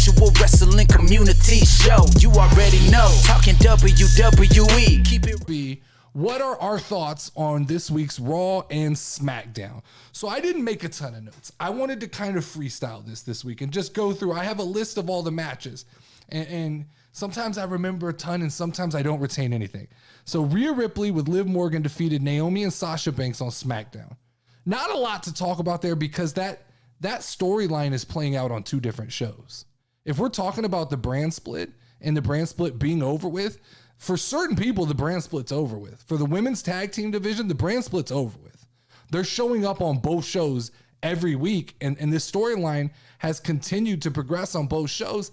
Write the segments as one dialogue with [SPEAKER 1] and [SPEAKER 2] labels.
[SPEAKER 1] casual wrestling community show. You already know, talking WWE. Keep it.
[SPEAKER 2] What are our thoughts on this week's Raw and SmackDown? So I didn't make a ton of notes. I wanted to kind of freestyle this week and just go through. I have a list of all the matches, and sometimes I remember a ton and sometimes I don't retain anything. So Rhea Ripley with Liv Morgan defeated Naomi and Sasha Banks on SmackDown. Not a lot to talk about there because that storyline is playing out on two different shows. If we're talking about the brand split and the brand split being over with, for certain people, the brand split's over with. For the women's tag team division, the brand split's over with. They're showing up on both shows every week, and this storyline has continued to progress on both shows.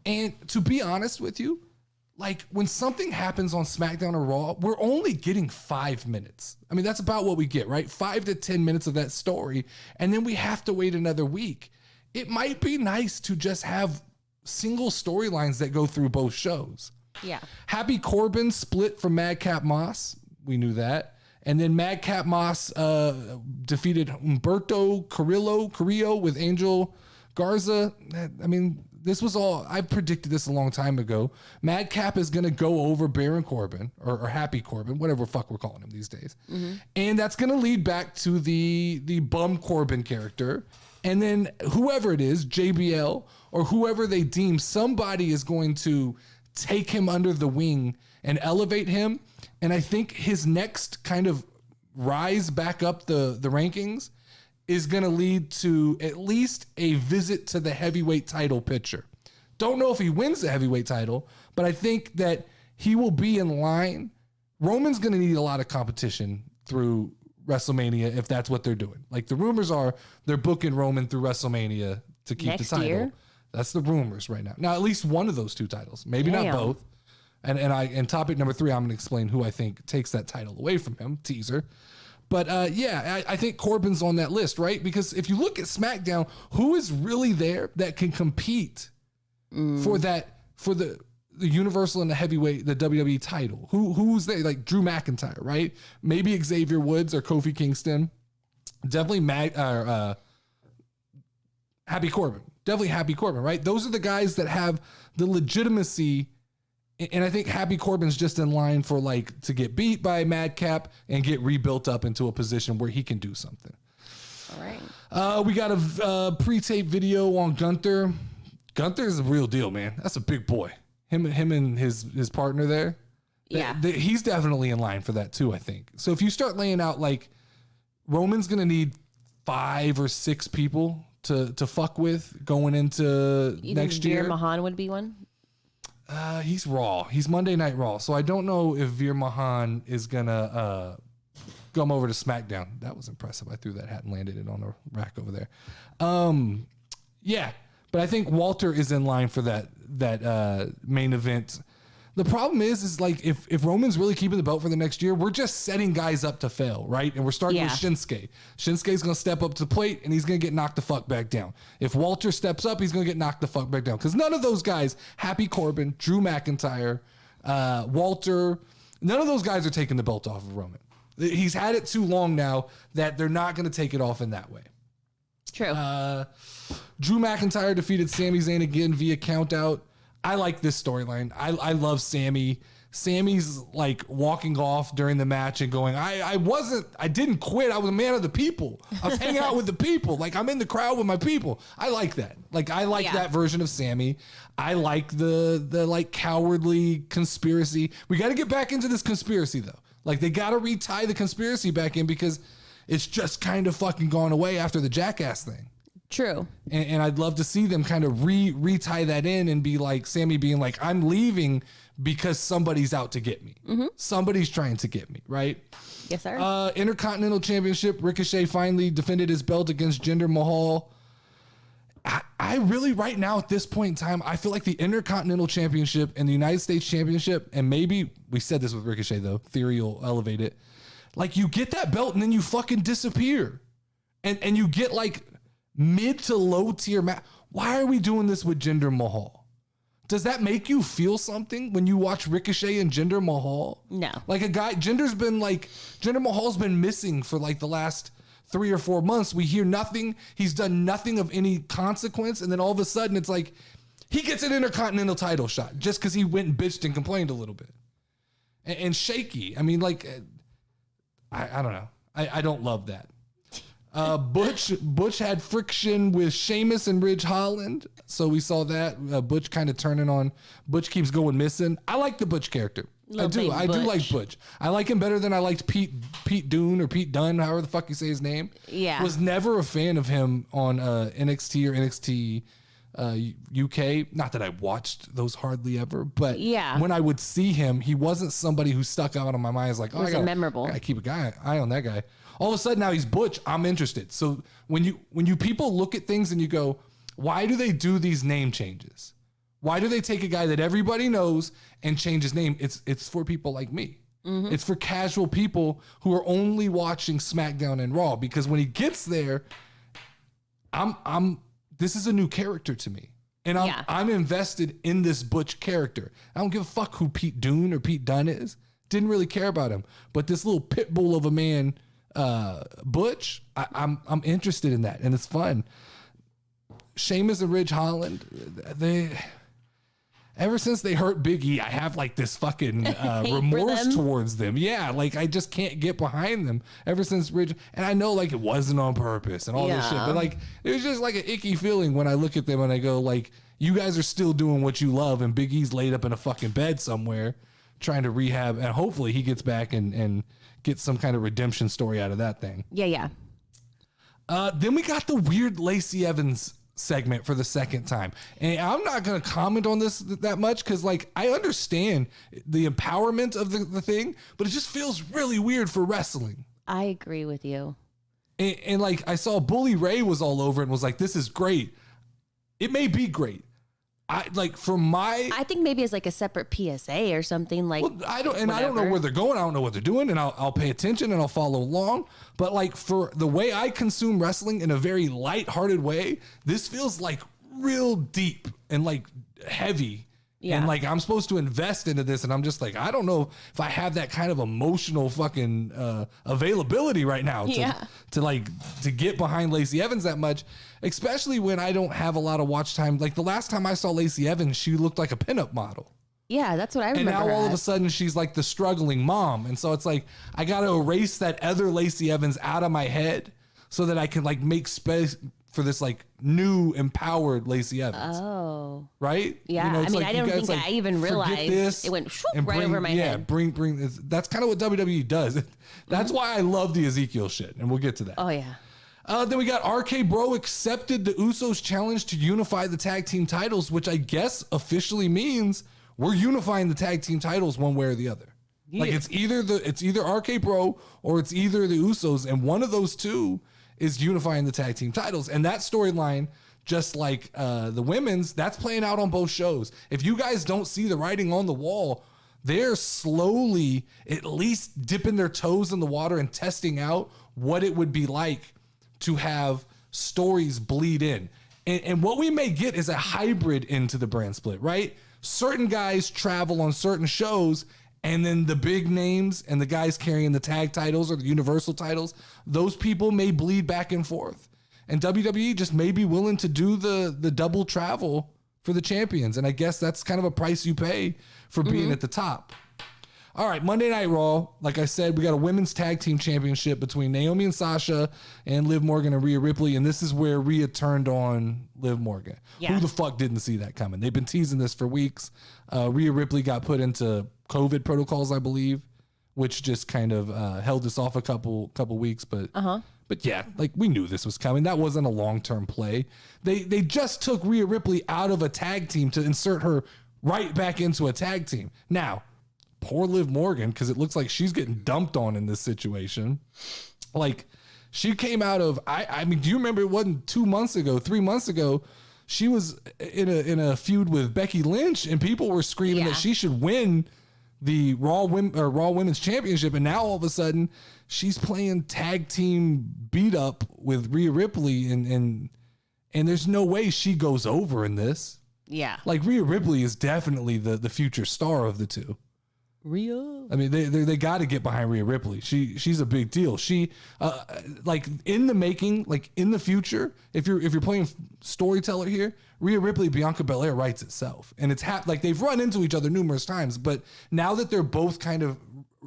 [SPEAKER 2] And to be honest with you, like when something happens on SmackDown or Raw, we're only getting 5 minutes. I mean, that's about what we get, right? 5 to 10 minutes of that story, and then we have to wait another week. It might be nice to just have single storylines that go through both shows.
[SPEAKER 3] Yeah.
[SPEAKER 2] Happy Corbin split from Madcap Moss. We knew that. And then Madcap Moss defeated Humberto Carrillo with Angel Garza. I mean, this was all, I predicted this a long time ago. Madcap is going to go over Baron Corbin or Happy Corbin, whatever fuck we're calling him these days. Mm-hmm. And that's going to lead back to the bum Corbin character. And then whoever it is, JBL or whoever they deem, somebody is going to take him under the wing and elevate him. And I think his next kind of rise back up the rankings is going to lead to at least a visit to the heavyweight title picture. Don't know if he wins the heavyweight title, but I think that he will be in line. Roman's going to need a lot of competition through WrestleMania if that's what they're doing. Like the rumors are they're booking Roman through WrestleMania to keep the title. Year? That's the rumors right now. Now, at least one of those two titles, maybe not both. And topic number 3, I'm going to explain who I think takes that title away from him. Teaser. But I think Corbin's on that list, right? Because if you look at SmackDown, who is really there that can compete for the Universal and the heavyweight, the WWE title? Who's there? Like Drew McIntyre, right? Maybe Xavier Woods or Kofi Kingston. Definitely Happy Corbin. Definitely Happy Corbin, right? Those are the guys that have the legitimacy. And I think Happy Corbin's just in line for like to get beat by Madcap and get rebuilt up into a position where he can do something.
[SPEAKER 3] All right.
[SPEAKER 2] We got a pre-tape video on Gunther. Gunther is a real deal, man. That's a big boy. Him and his partner there.
[SPEAKER 3] Yeah.
[SPEAKER 2] He's definitely in line for that too, I think. So if you start laying out like Roman's going to need 5 or 6 people to fuck with going into next year.
[SPEAKER 3] Veer Mahan would be one.
[SPEAKER 2] He's Raw. He's Monday Night Raw. So I don't know if Veer Mahan is going to come over to SmackDown. That was impressive. I threw that hat and landed it on the rack over there. Yeah, but I think Walter is in line for that main event. The problem is like if Roman's really keeping the belt for the next year, we're just setting guys up to fail, right? And we're starting with Shinsuke. Shinsuke's going to step up to the plate and he's going to get knocked the fuck back down. If Walter steps up, he's going to get knocked the fuck back down. Because none of those guys, Happy Corbin, Drew McIntyre, Walter, none of those guys are taking the belt off of Roman. He's had it too long now that they're not going to take it off in that way.
[SPEAKER 3] True.
[SPEAKER 2] Drew McIntyre defeated Sami Zayn again via countout. I like this storyline. I love Sammy. Sammy's like walking off during the match and going, I didn't quit. I was a man of the people. I was hanging out with the people. Like I'm in the crowd with my people. I like that. Like I like that version of Sammy. I like the like cowardly conspiracy. We got to get back into this conspiracy though. Like they got to retie the conspiracy back in because it's just kind of fucking gone away after the Jackass thing.
[SPEAKER 3] True.
[SPEAKER 2] And I'd love to see them kind of retie that in and be like Sammy being like, I'm leaving because somebody's out to get me. Mm-hmm. Somebody's trying to get me, right?
[SPEAKER 3] Yes, sir.
[SPEAKER 2] Intercontinental Championship. Ricochet finally defended his belt against Jinder Mahal. I really, right now at this point in time, I feel like the Intercontinental Championship and the United States Championship, and maybe we said this with Ricochet though, Theory will elevate it. Like you get that belt and then you fucking disappear. And you get like mid to low tier match. Why are we doing this with Jinder Mahal? Does that make you feel something when you watch Ricochet and Jinder Mahal?
[SPEAKER 3] No.
[SPEAKER 2] Like Jinder Mahal's been missing for like the last 3 or 4 months. We hear nothing. He's done nothing of any consequence. And then all of a sudden it's like He gets an Intercontinental title shot just because he went and bitched and complained a little bit. And shaky. I mean, like, I don't know. I don't love that. Butch had friction with Sheamus and Ridge Holland. So we saw that. Butch kind of turning on. Butch keeps going missing. I like the Butch character. I do like Butch. I like him better than I liked Pete Dunne or Pete Dunne, however the fuck you say his name.
[SPEAKER 3] Yeah.
[SPEAKER 2] Was never a fan of him on NXT or NXT UK. Not that I watched those hardly ever, but when I would see him, he wasn't somebody who stuck out on my mind as like, oh,
[SPEAKER 3] memorable.
[SPEAKER 2] I gotta keep eye on that guy. All of a sudden now he's Butch. I'm interested. So when you people look at things and you go, why do they do these name changes? Why do they take a guy that everybody knows and change his name? It's for people like me. Mm-hmm. It's for casual people who are only watching SmackDown and Raw, because when he gets there, this is a new character to me. And I'm invested in this Butch character. I don't give a fuck who Pete Dunne or Pete Dunne is. Didn't really care about him. But this little pit bull of a man, Butch, I'm interested in that, and it's fun. Sheamus and Ridge Holland, ever since they hurt Big E, I have like this fucking remorse towards them. Yeah, like I just can't get behind them ever since Ridge. And I know like it wasn't on purpose and all this shit, but like it was just like an icky feeling when I look at them and I go like, you guys are still doing what you love, and Big E's laid up in a fucking bed somewhere trying to rehab, and hopefully he gets back and gets some kind of redemption story out of that thing.
[SPEAKER 3] Yeah.
[SPEAKER 2] Then we got the weird Lacey Evans segment for the second time. And I'm not going to comment on this that much because, like, I understand the empowerment of the thing, but it just feels really weird for wrestling.
[SPEAKER 3] I agree with you.
[SPEAKER 2] And like, I saw Bully Ray was all over and was like, this is great. It may be great. I think maybe it's like a separate PSA or something like. Well, I don't know where they're going. I don't know what they're doing, and I'll pay attention and I'll follow along. But like for the way I consume wrestling in a very lighthearted way, this feels like real deep and like heavy. Yeah. And like I'm supposed to invest into this, and I'm just like, I don't know if I have that kind of emotional fucking availability right now to get behind Lacey Evans that much, especially when I don't have a lot of watch time. Like the last time I saw Lacey Evans, she looked like a pinup model.
[SPEAKER 3] Yeah, that's what I remember.
[SPEAKER 2] And now all of a sudden she's like the struggling mom. And so it's like, I got to erase that other Lacey Evans out of my head so that I can like make space for this like new empowered Lacey Evans. Oh. Right?
[SPEAKER 3] Yeah. You know, I mean, like, I don't think I even realized it went right over my head. Yeah, bring this.
[SPEAKER 2] That's kind of what WWE does. That's why I love the Ezekiel shit. And we'll get to that.
[SPEAKER 3] Oh, yeah.
[SPEAKER 2] Then we got RK Bro accepted the Usos challenge to unify the tag team titles, which I guess officially means we're unifying the tag team titles one way or the other. Yeah. Like it's either RK Bro or it's either the Usos, and one of those two is unifying the tag team titles. And that storyline, just like the women's, that's playing out on both shows. If you guys don't see the writing on the wall, they're slowly at least dipping their toes in the water and testing out what it would be like to have stories bleed in. And what we may get is a hybrid into the brand split, right? Certain guys travel on certain shows, and then the big names and the guys carrying the tag titles or the universal titles, those people may bleed back and forth. And WWE just may be willing to do the double travel for the champions. And I guess that's kind of a price you pay for being at the top. All right, Monday Night Raw. Like I said, we got a women's tag team championship between Naomi and Sasha and Liv Morgan and Rhea Ripley. And this is where Rhea turned on Liv Morgan. Yeah. Who the fuck didn't see that coming? They've been teasing this for weeks. Rhea Ripley got put into COVID protocols, I believe, which just kind of held us off a couple weeks. But yeah, like we knew this was coming. That wasn't a long-term play. They just took Rhea Ripley out of a tag team to insert her right back into a tag team. Now, poor Liv Morgan, because it looks like she's getting dumped on in this situation. Like, she came out of, I mean, do you remember it wasn't 3 months ago, she was in a feud with Becky Lynch, and people were screaming that she should win the Raw Women's Championship, and now all of a sudden she's playing tag team beat up with Rhea Ripley, and there's no way she goes over in this.
[SPEAKER 3] Yeah.
[SPEAKER 2] Like, Rhea Ripley is definitely the future star of the two.
[SPEAKER 3] Rhea.
[SPEAKER 2] I mean, they got to get behind Rhea Ripley. She's a big deal. She like in the making, like in the future, if you're playing storyteller here, Rhea Ripley, Bianca Belair writes itself, and it's like they've run into each other numerous times, but now that they're both kind of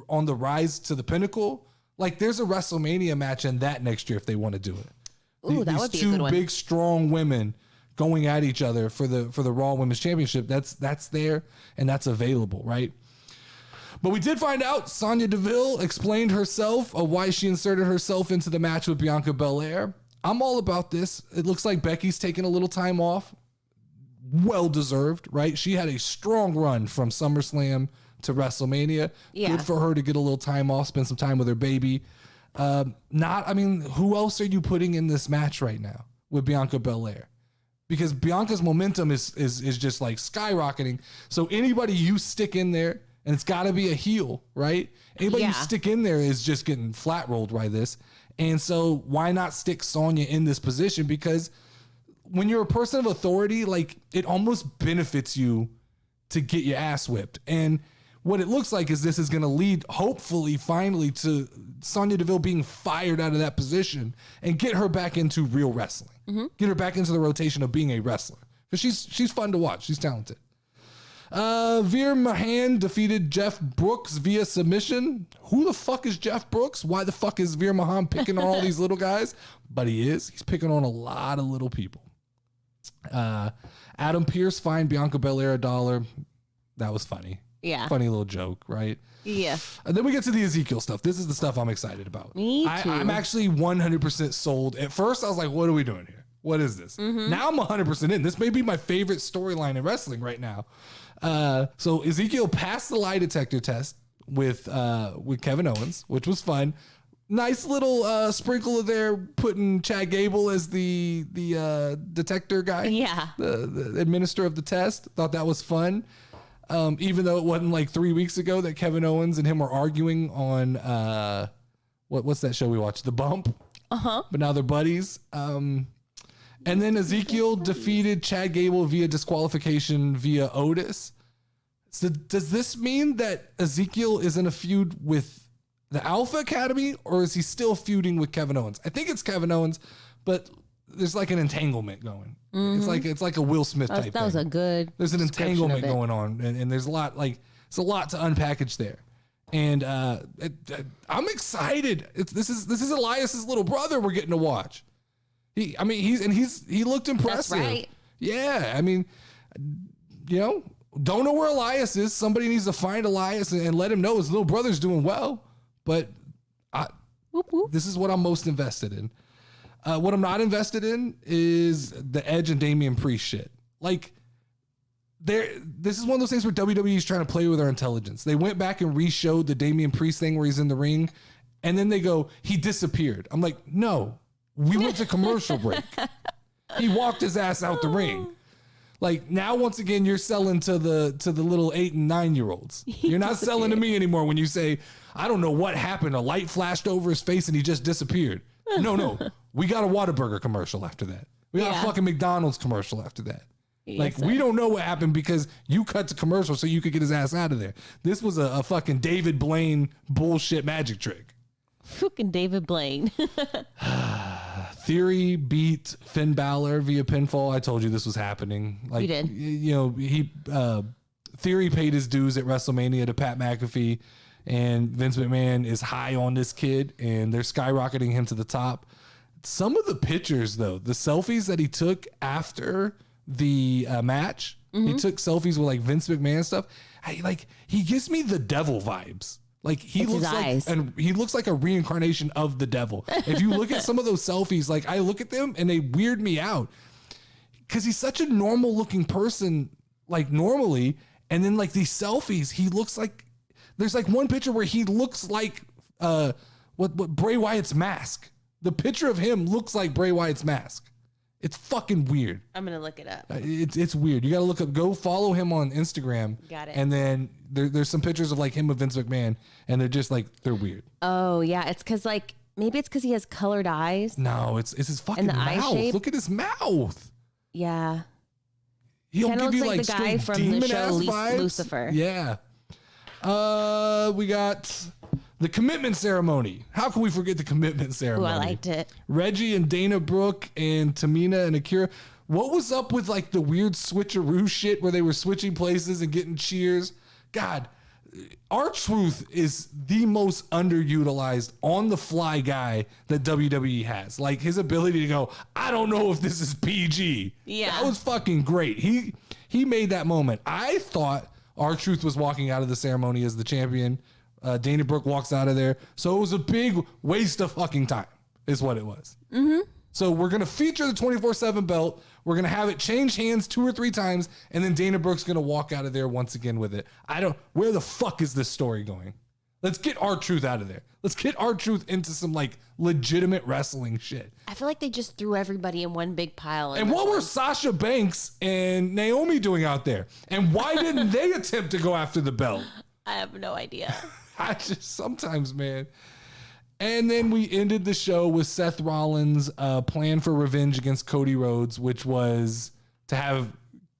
[SPEAKER 2] on the rise to the pinnacle, like there's a WrestleMania match in that next year if they want to do it.
[SPEAKER 3] Ooh, that would be a good one.
[SPEAKER 2] Two big strong women going at each other for the Raw Women's Championship. That's there and that's available, right? But we did find out Sonya Deville explained herself of why she inserted herself into the match with Bianca Belair. I'm all about this. It looks like Becky's taking a little time off. Well deserved, right? She had a strong run from SummerSlam to WrestleMania. Yeah. Good for her to get a little time off, spend some time with her baby. Who else are you putting in this match right now with Bianca Belair? Because Bianca's momentum is just like skyrocketing. So anybody you stick in there, and it's got to be a heel, right? Anybody you stick in there is just getting flat rolled by this. And so why not stick Sonya in this position? Because when you're a person of authority, like it almost benefits you to get your ass whipped. And what it looks like is this is going to lead, hopefully, finally, to Sonya Deville being fired out of that position and get her back into real wrestling. Mm-hmm. Get her back into the rotation of being a wrestler. Because she's fun to watch. She's talented. Veer Mahan defeated Jeff Brooks via submission. Who the fuck is Jeff Brooks? Why the fuck is Veer Mahan picking on all these little guys? But he is. He's picking on a lot of little people. Adam Pearce fined Bianca Belair $1. That was funny.
[SPEAKER 3] Yeah.
[SPEAKER 2] Funny little joke, right?
[SPEAKER 3] Yeah.
[SPEAKER 2] And then we get to the Ezekiel stuff. This is the stuff I'm excited about.
[SPEAKER 3] Me too.
[SPEAKER 2] I'm actually 100% sold. At first, I was like, what are we doing here? What is this? Mm-hmm. Now I'm 100% in. This may be my favorite storyline in wrestling right now. So Ezekiel passed the lie detector test with Kevin Owens, which was fun. Nice little sprinkle of there, putting Chad Gable as the detector guy.
[SPEAKER 3] Yeah.
[SPEAKER 2] The administrator of the test. Thought that was fun. Even though it wasn't like 3 weeks ago that Kevin Owens and him were arguing on what's that show we watched? The Bump.
[SPEAKER 3] Uh-huh.
[SPEAKER 2] But now they're buddies. And then Ezekiel defeated Chad Gable via disqualification via Otis. So does this mean that Ezekiel is in a feud with the Alpha Academy, or is he still feuding with Kevin Owens? I think it's Kevin Owens, but there's like an entanglement going. Mm-hmm. It's like a Will Smith type thing.
[SPEAKER 3] That was a good.
[SPEAKER 2] There's an entanglement going on, and there's a lot it's a lot to unpackage there. And I'm excited. This is Elias's little brother we're getting to watch. He looked impressive.
[SPEAKER 3] That's right.
[SPEAKER 2] Yeah, I mean, don't know where Elias is. Somebody needs to find Elias and let him know his little brother's doing well. But this is what I'm most invested in. What I'm not invested in is the Edge and Damian Priest shit. Like, this is one of those things where WWE is trying to play with our intelligence. They went back and re-showed the Damian Priest thing where he's in the ring, and then they go, he disappeared. I'm like, no. We went to commercial break. He walked his ass out the ring. Like, now, once again, you're selling to the little 8 and 9 year olds. You're not selling to me anymore when you say, I don't know what happened. A light flashed over his face and he just disappeared. No. We got a Whataburger commercial after that. We got a fucking McDonald's commercial after that. Yes, we don't know what happened because you cut to commercial so you could get his ass out of there. This was a fucking David Blaine bullshit magic trick.
[SPEAKER 3] Fucking David Blaine.
[SPEAKER 2] Theory beat Finn Balor via pinfall. I told you this was happening. Like,
[SPEAKER 3] you did.
[SPEAKER 2] He Theory paid his dues at WrestleMania to Pat McAfee, and Vince McMahon is high on this kid, and they're skyrocketing him to the top. Some of the pictures, though, the selfies that he took after the match, he took selfies with like Vince McMahon stuff. He gives me the devil vibes. Like he looks like a reincarnation of the devil. If you look at some of those selfies, like I look at them and they weird me out because he's such a normal looking person, like normally. And then like these selfies, he looks like there's like one picture where he looks like what Bray Wyatt's mask. The picture of him looks like Bray Wyatt's mask. It's fucking weird.
[SPEAKER 3] I'm gonna look it up.
[SPEAKER 2] It's weird. You gotta look up. Go follow him on Instagram.
[SPEAKER 3] Got it.
[SPEAKER 2] And then there's some pictures of like him with Vince McMahon, and they're just like they're weird.
[SPEAKER 3] Oh yeah, it's because maybe it's because he has colored eyes.
[SPEAKER 2] No, it's his fucking mouth. Look at his mouth.
[SPEAKER 3] Yeah.
[SPEAKER 2] He'll give you like
[SPEAKER 3] the guy from the show Lucifer.
[SPEAKER 2] Yeah. We got the commitment ceremony. How can we forget the commitment ceremony?
[SPEAKER 3] Ooh, I liked it.
[SPEAKER 2] Reggie and Dana Brooke and Tamina and Akira. What was up with like the weird switcheroo shit where they were switching places and getting cheers? God, R-Truth is the most underutilized on-the-fly guy that WWE has. Like his ability to go, I don't know if this is PG.
[SPEAKER 3] Yeah.
[SPEAKER 2] That was fucking great. He made that moment. I thought R-Truth was walking out of the ceremony as the champion. Dana Brooke walks out of there. So it was a big waste of fucking time is what it was. Mm-hmm. So we're going to feature the 24/7 belt. We're going to have it change hands 2 or 3 times. And then Dana Brooke's going to walk out of there once again with it. Where the fuck is this story going? Let's get R-Truth out of there. Let's get R-Truth into some like legitimate wrestling shit.
[SPEAKER 3] I feel like they just threw everybody in one big pile.
[SPEAKER 2] And what were Sasha Banks and Naomi doing out there? And why didn't they attempt to go after the belt?
[SPEAKER 3] I have no idea.
[SPEAKER 2] Sometimes, man. And then we ended the show with Seth Rollins' plan for revenge against Cody Rhodes, which was to have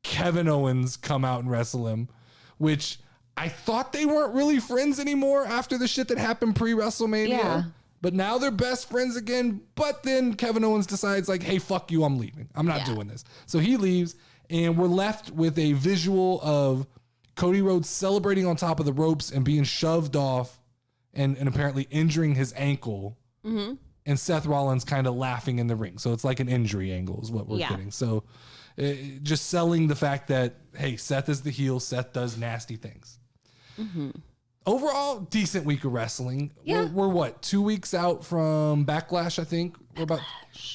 [SPEAKER 2] Kevin Owens come out and wrestle him, which I thought they weren't really friends anymore after the shit that happened pre-WrestleMania.
[SPEAKER 3] Yeah.
[SPEAKER 2] But now they're best friends again. But then Kevin Owens decides like, hey, fuck you, I'm leaving. I'm not doing this. So he leaves, and we're left with a visual of Cody Rhodes celebrating on top of the ropes and being shoved off and apparently injuring his ankle. Mm-hmm. And Seth Rollins kind of laughing in the ring. So it's like an injury angle is what we're getting. So just selling the fact that, hey, Seth is the heel. Seth does nasty things. Mm-hmm. Overall, decent week of wrestling.
[SPEAKER 3] Yeah.
[SPEAKER 2] We're what, 2 weeks out from Backlash, I think.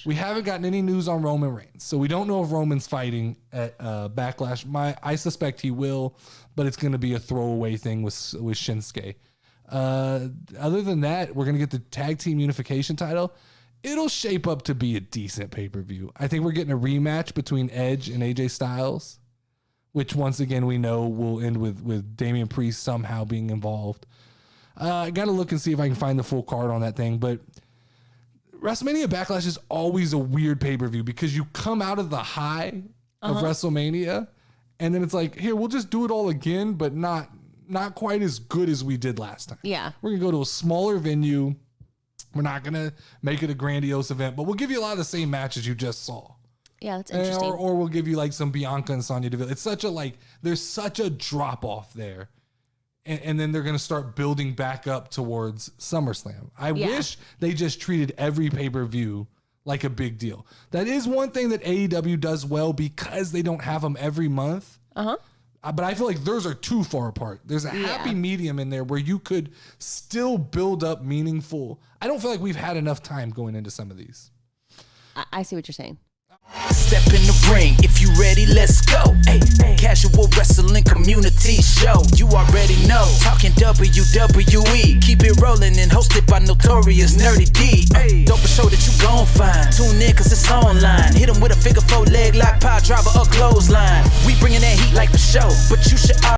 [SPEAKER 2] We haven't gotten any news on Roman Reigns. So we don't know if Roman's fighting at Backlash. I suspect he will, but it's going to be a throwaway thing with Shinsuke. Other than that, we're going to get the tag team unification title. It'll shape up to be a decent pay-per-view. I think we're getting a rematch between Edge and AJ Styles, which once again we know will end with Damian Priest somehow being involved. I got to look and see if I can find the full card on that thing, but WrestleMania Backlash is always a weird pay-per-view because you come out of the high of WrestleMania and then it's like, here, we'll just do it all again, but not quite as good as we did last time.
[SPEAKER 3] Yeah.
[SPEAKER 2] We're going to go to a smaller venue. We're not going to make it a grandiose event, but we'll give you a lot of the same matches you just saw.
[SPEAKER 3] Yeah, that's interesting.
[SPEAKER 2] Or we'll give you like some Bianca and Sonya Deville. It's such a there's such a drop off there. And then they're going to start building back up towards SummerSlam. I wish they just treated every pay-per-view like a big deal. That is one thing that AEW does well because they don't have them every month. Uh-huh. But I feel like those are too far apart. There's a happy medium in there where you could still build up meaningful. I don't feel like we've had enough time going into some of these.
[SPEAKER 3] I see what you're saying.
[SPEAKER 1] Step in the ring, if you ready, let's go. Hey, casual wrestling community show. You already know, talking WWE. Keep it rolling and hosted by Notorious Nerdy D. Dope show that you gon' find. Tune in cause it's online. Hit 'em with a figure 4 leg lock, power driver or clothesline. We bringing that heat like for show, but you should